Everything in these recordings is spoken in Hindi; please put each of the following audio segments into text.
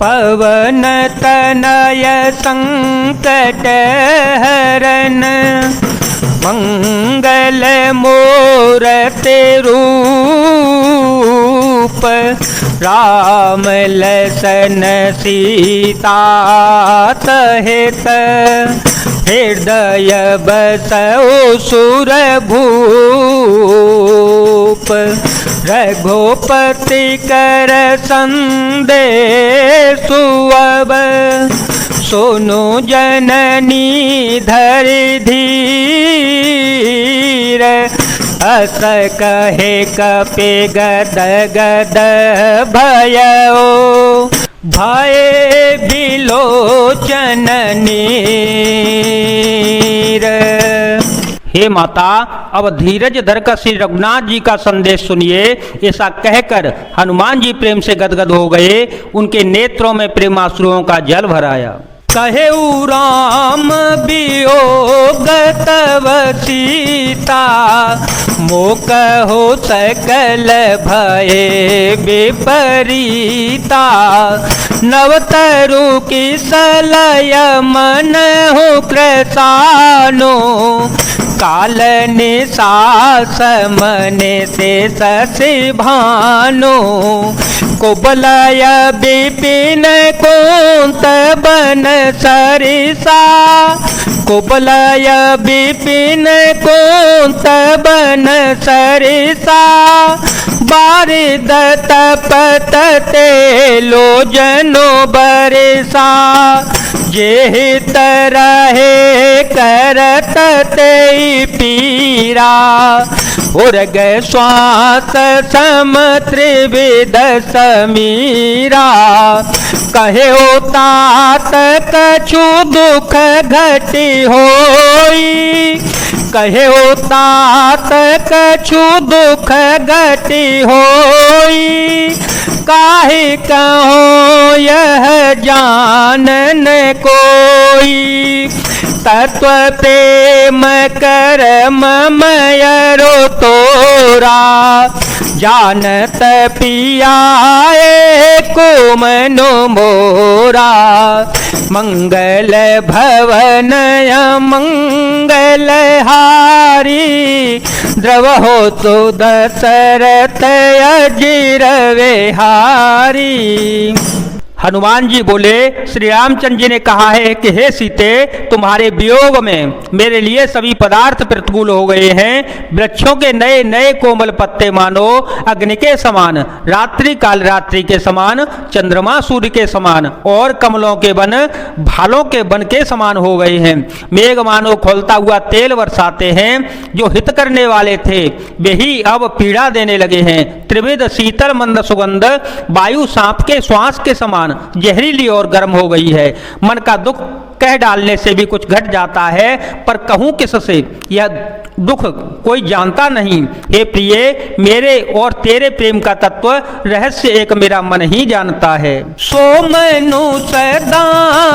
पवन तनय संकट हरन मंगल मूरति रूप राम लसन सीता सहित हृदय बसौ सुर भूप रघुपति कर संदेशु अब सुनु जननी धरि धीर अस कहे कपि गद गद भयो भय बिलोचन नीर। हे माता, अब धीरज धरकर श्री रघुनाथ जी का संदेश सुनिए। ऐसा कहकर हनुमान जी प्रेम से गदगद हो गए। उनके नेत्रों में प्रेमाश्रुओं का जल भर आया। कहे राम वियोग तव सीता मोक हो सकल भय विपरीता नवतरु की सलय मन हो कृतानो काल निशास मने से शशि भानो कुबलय विपिन कुंत बन सरिसा कुबलय विपिन कुंत बन सरिसा बारिद तपत तेलो जनो बरिसा जेहित रहे करत ते पीरा उर्ग श्वास सम त्रिविध समीरा कहे तात कछु दुख घटी होई कहे तात कछु दुख घटी होई काहे कहो यह जानन कोई तत्व प्रेम कर ममयरो तोरा जानत पियाए को मनो मोरा मंगल भवन मंगल हारी द्रव हो तो दशरथ अजिर विहारी। हनुमान जी बोले, श्री रामचंद्र जी ने कहा है कि हे सीते, तुम्हारे वियोग में मेरे लिए सभी पदार्थ प्रतिकूल हो गए हैं। वृक्षों के नए नए कोमल पत्ते मानो अग्नि के समान, रात्रि काल रात्रि के समान, चंद्रमा सूर्य के समान और कमलों के वन भालों के वन के समान हो गए हैं। मेघ मानो खोलता हुआ तेल बरसाते हैं। जो हित करने वाले थे वे ही अब पीड़ा देने लगे हैं। त्रिविध शीतल मंद सुगंध वायु सांप के श्वास के समान जहरीली और गर्म हो गई है। मन का दुख कह डालने से भी कुछ घट जाता है, पर कहूं किससे, यह दुख कोई जानता नहीं। हे प्रिय, मेरे और तेरे प्रेम का तत्व रहस्य एक मेरा मन ही जानता है। सो मनु सदा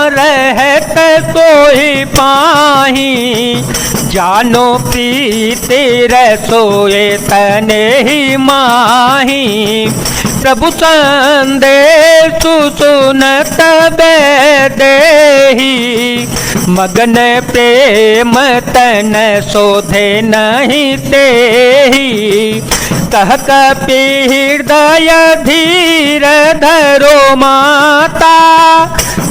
रहत सोई पाही जानो प्रीति रसोए तने ही माही प्रभु संदेश सुनत देही मगन प्रेम तन शोधे नहीं तेही कह कपि हृदय धीर धरो माता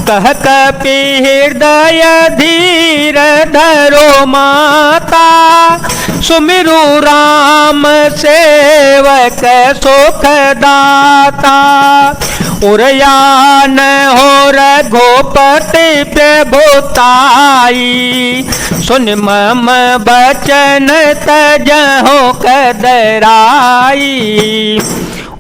कह कपि हृदय धीर धरो माता सुमिरु राम सेवक सुख दाता उरयान हो रघुपति प्रभुताई सुन मम बचन तजहो कदराई।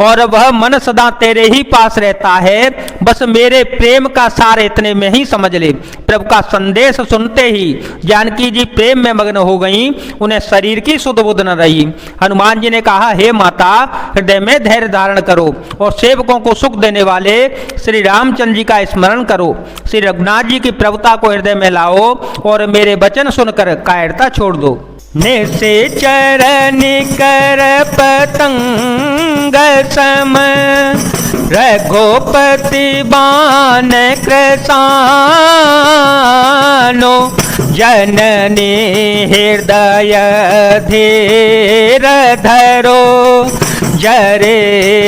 और वह मन सदा तेरे ही पास रहता है, बस मेरे प्रेम का सार इतने में ही समझ ले। प्रभु का संदेश सुनते ही जानकी जी प्रेम में मग्न हो गईं, उन्हें शरीर की सुध बुध न रही। हनुमान जी ने कहा, हे माता, हृदय में धैर्य धारण करो और सेवकों को सुख देने वाले श्री रामचंद्र जी का स्मरण करो। श्री रघुनाथ जी की प्रभुता को हृदय में लाओ और मेरे वचन सुनकर कायरता छोड़ दो। निश्चर निकर पतंग सम रघुपति बान कृसानो जननी हृदय धीर धरो जरे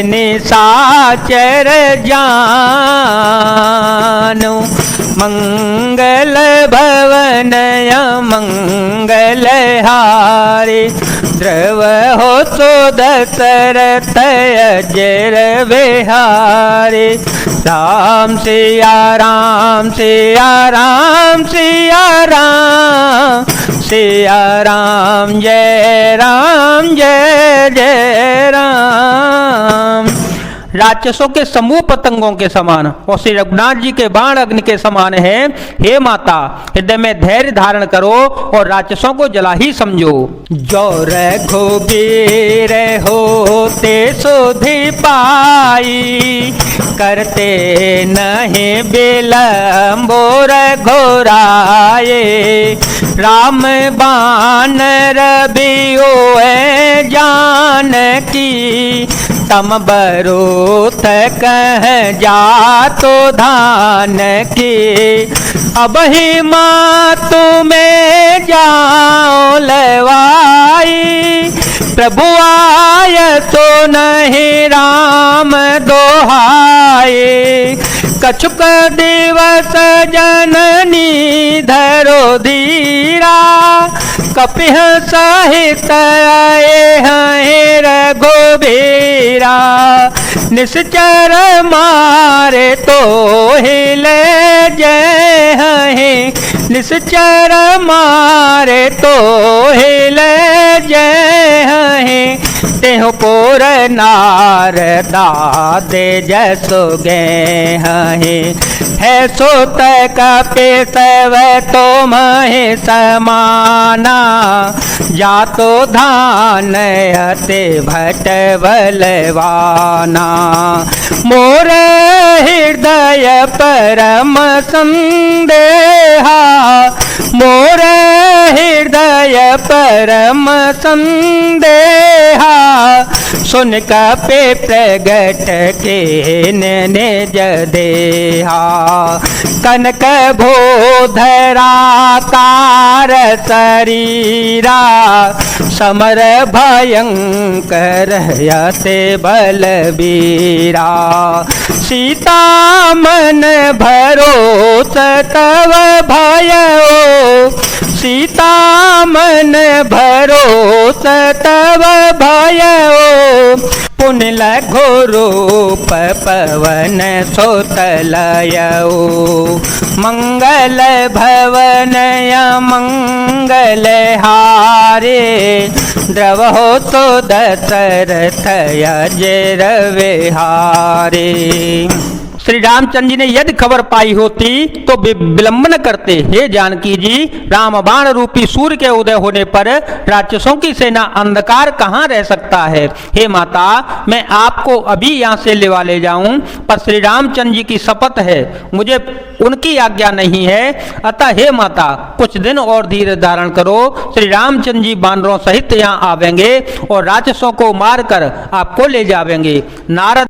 निशाचर जानो मंगल भवनय मंगल हारे द्रव हो तो दशरथ अजर विहारे राम सिया राम सिया राम सिया राम सिया राम जय जय राम। राक्षसों के समूह पतंगों के समान और श्री रघुनाथ जी के बाण अग्नि के समान है। हे माता, हृदय में धैर्य धारण करो और राक्षसों को जला ही समझो। जो रघुबीर होते सुधि पाई, करते नहीं विलंबो रघुराए। राम बाण रबियो जानकी, तम बरूथ कह जातो धान की। अब ही माँ तुम्हें जाओ लवाई, प्रभु आय तो नहीं राम दोहाए। कछुक दिवस जननी धरो धीरा, कपिह सहित आए हैं रघुबीरा। निश्चर मारे तो हिले जय हैं, निश्चर मारे तो हिले जय हैं। तेह पोर नार दादे जसो गे हैं, है सोत कपे सव तो महे समाना। जातो धान हते भट बलवाना, मोर हृदय परम संदेहा। मोर हृदय परम संदेहा, सुन कपे प्रगट के निज देहा। कनक भूधराकार शरीरा, समर भयंकर यते बलबीरा। सीता मन भरोस तव भयो, सीता मन भरोस तव भयो। पुन लघु रूप पवन सोतलयो, मंगल भवनय मंगल हारे। द्रव हो तो दशरथ अजर विहारे। श्री रामचंद्र जी ने यदि खबर पाई होती तो विलंब न करते। हे जानकी जी, राम बाण रूपी सूर्य के उदय होने पर राक्षसों की सेना अंधकार कहाँ रह सकता है। हे माता, मैं आपको अभी यहाँ से लेवा ले जाऊं, पर श्री रामचंद्र जी की शपथ है, मुझे उनकी आज्ञा नहीं है। अतः हे माता, कुछ दिन और धीरज धारण करो। श्री रामचंद्र जी बानरों सहित यहाँ आवेंगे और राक्षसों को मारकर आपको ले जावेंगे। नारद